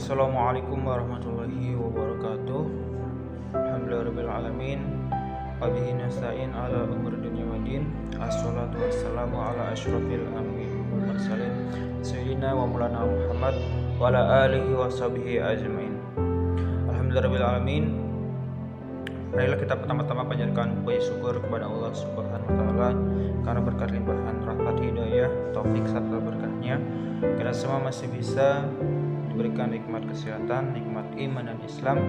Assalamualaikum warahmatullahi wabarakatuh. Alhamdulillahirrahmanirrahim. Wabihi nasta'in ala umur dunya waddin. Assalatu wassalamu ala asyrafil anbiya'i wal mursalin sayyidina wa maulana Muhammad wa ala alihi wa sahbihi ajmain. Alhamdulillahirrahmanirrahim. Marilah kita pertama-tama panjatkan puji syukur kepada Allah Subhanahu wa taala karena berkat limpahan rahmat hidayah, taufik serta berkahnya kita semua masih bisa diberikan nikmat kesehatan, nikmat iman dan Islam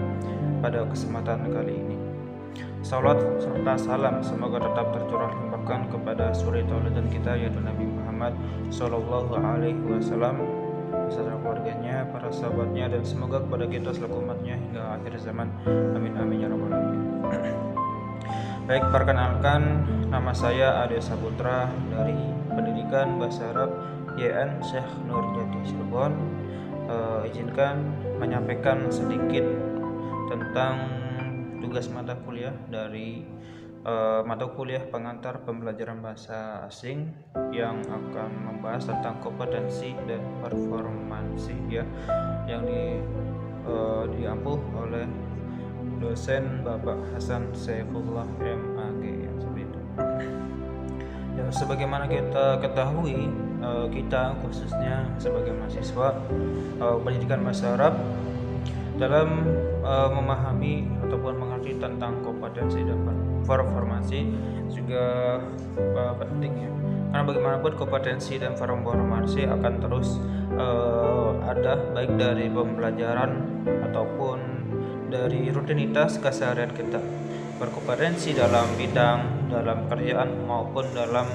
pada kesempatan kali ini. Salawat serta salam semoga tetap tercurah limpahkan kepada suri tauladan kita yaitu Nabi Muhammad Sallallahu Alaihi Wasallam beserta keluarganya, para sahabatnya, dan semoga kepada kita selaku umatnya hingga akhir zaman. Amin amin ya rabbal alamin. Baik, perkenalkan, nama saya Ade Saputra dari Pendidikan Bahasa Arab YN Syekh Nurjadi Cirebon. Izinkan menyampaikan sedikit tentang tugas mata kuliah dari mata kuliah pengantar pembelajaran bahasa asing yang akan membahas tentang kompetensi dan performansi ya, yang diampu oleh dosen Bapak Hasan Saifullah MAG yang seperti itu. Ya, sebagaimana kita ketahui, kita khususnya sebagai mahasiswa pendidikan bahasa Arab dalam memahami ataupun mengerti tentang kompetensi dan performansi juga penting ya, karena bagaimanapun kompetensi dan performansi akan terus ada baik dari pembelajaran ataupun dari rutinitas keseharian kita, berkompetensi dalam bidang, dalam kerjaan maupun dalam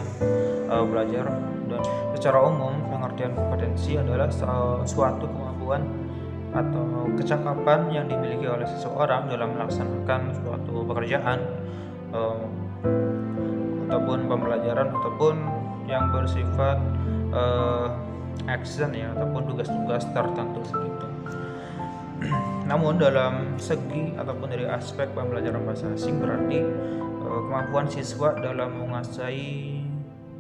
belajar. Dan secara umum pengertian kompetensi adalah suatu kemampuan atau kecakapan yang dimiliki oleh seseorang dalam melaksanakan suatu pekerjaan ataupun pembelajaran ataupun yang bersifat action ya, ataupun tugas-tugas tertentu seperti itu. Namun dalam segi ataupun dari aspek pembelajaran bahasa asing berarti kemampuan siswa dalam menguasai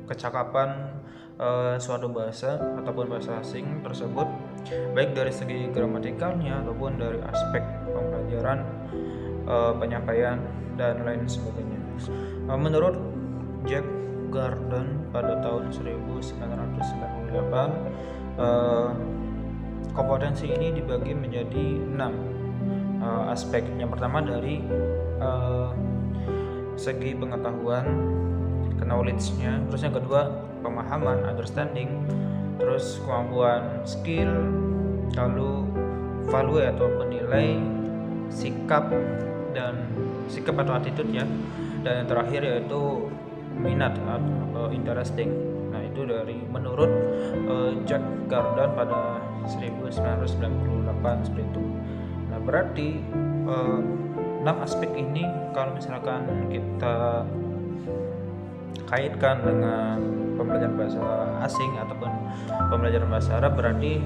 kecakapan suatu bahasa ataupun bahasa asing tersebut, baik dari segi gramatikalnya ataupun dari aspek pembelajaran, penyampaian dan lain sebagainya. Menurut Jack Gordon pada tahun 1998, kompetensi ini dibagi menjadi 6 aspek. Yang pertama dari segi pengetahuan, knowledge-nya, terus yang kedua pemahaman, understanding, terus kemampuan, skill, lalu value atau penilai, sikap atau attitude ya, dan yang terakhir yaitu minat atau interesting. Nah, itu dari menurut Jack Gordon pada 1998 seperti itu. Nah, berarti 6 aspek ini kalau misalkan kita kaitkan dengan pembelajaran bahasa asing ataupun pembelajaran bahasa Arab, berarti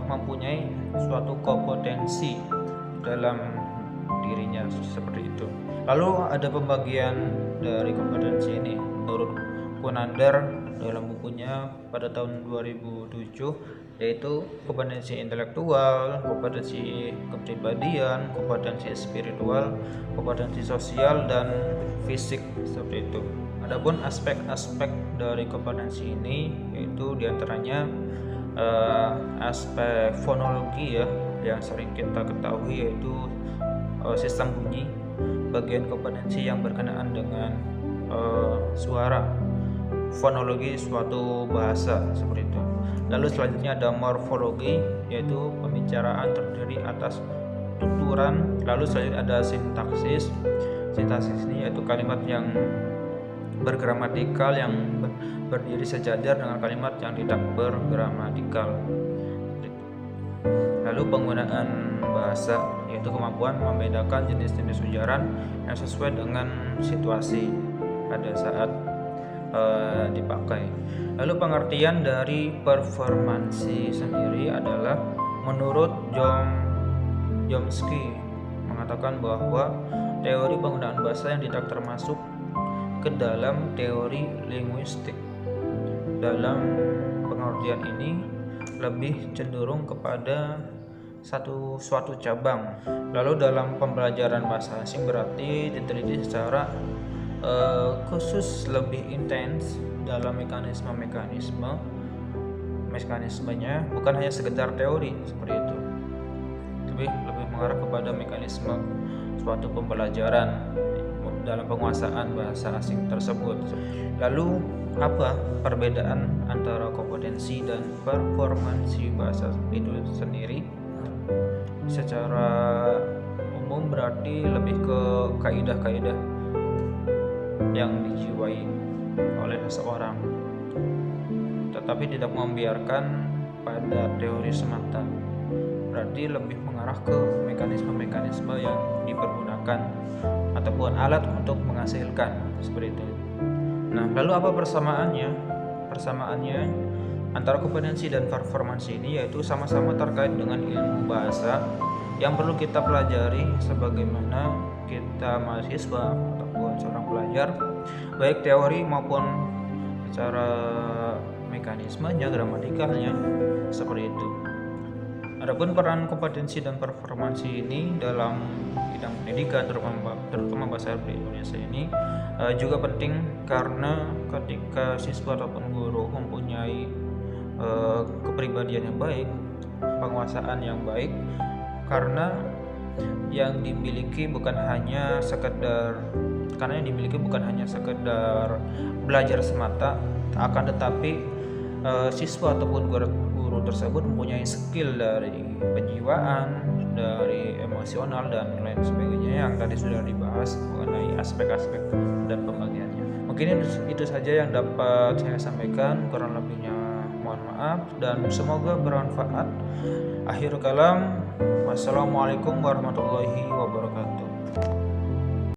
mempunyai suatu kompetensi dalam dirinya seperti itu. Lalu ada pembagian dari kompetensi ini menurut Kunander dalam bukunya pada tahun 2007, yaitu kompetensi intelektual, kompetensi kepribadian, kompetensi spiritual, kompetensi sosial, dan fisik seperti itu. Adapun aspek-aspek dari kompetensi ini yaitu diantaranya aspek fonologi ya, yang sering kita ketahui yaitu sistem bunyi, bagian kompetensi yang berkenaan dengan suara, fonologi suatu bahasa seperti itu. Lalu selanjutnya ada morfologi, yaitu pembicaraan terdiri atas tuturan. Lalu selanjutnya ada sintaksis. Sintaksis ini yaitu kalimat yang bergramatikal yang berdiri sejajar dengan kalimat yang tidak bergramatikal. Lalu penggunaan bahasa, yaitu kemampuan membedakan jenis-jenis ujaran yang sesuai dengan situasi pada saat dipakai. Lalu pengertian dari performansi sendiri adalah menurut Chomsky mengatakan bahwa teori penggunaan bahasa yang tidak termasuk ke dalam teori linguistik. Dalam pengertian ini lebih cenderung kepada suatu cabang. Lalu dalam pembelajaran bahasa asing berarti diteliti secara khusus, lebih intens dalam mekanismenya, bukan hanya sekedar teori seperti itu, lebih mengarah kepada mekanisme suatu pembelajaran dalam penguasaan bahasa asing tersebut. Lalu apa perbedaan antara kompetensi dan performansi bahasa itu sendiri? Secara umum berarti lebih ke kaidah-kaidah yang dijiwai oleh seseorang, tetapi tidak membiarkan pada teori semata. Berarti lebih mengarah ke mekanisme-mekanisme yang dipergunakan ataupun alat untuk menghasilkan, seperti itu. Nah, lalu apa persamaannya? Persamaannya antara kompetensi dan performansi ini yaitu sama-sama terkait dengan ilmu bahasa yang perlu kita pelajari sebagaimana kita mahasiswa ataupun seorang pelajar, baik teori maupun secara mekanismenya, gramatikalnya, seperti itu. Adapun peran kompetensi dan performansi ini dalam bidang pendidikan, terutama bahasa Indonesia ini juga penting, karena ketika siswa ataupun guru mempunyai kepribadian yang baik, penguasaan yang baik, karena yang dimiliki bukan hanya sekedar belajar semata, akan tetapi siswa ataupun guru tersebut mempunyai skill dari penjiwaan, dari emosional dan lain sebagainya yang tadi sudah dibahas mengenai aspek-aspek dan pembagiannya. Mungkin itu saja yang dapat saya sampaikan, kurang lebihnya mohon maaf dan semoga bermanfaat. Akhir kalam, wassalamualaikum warahmatullahi wabarakatuh.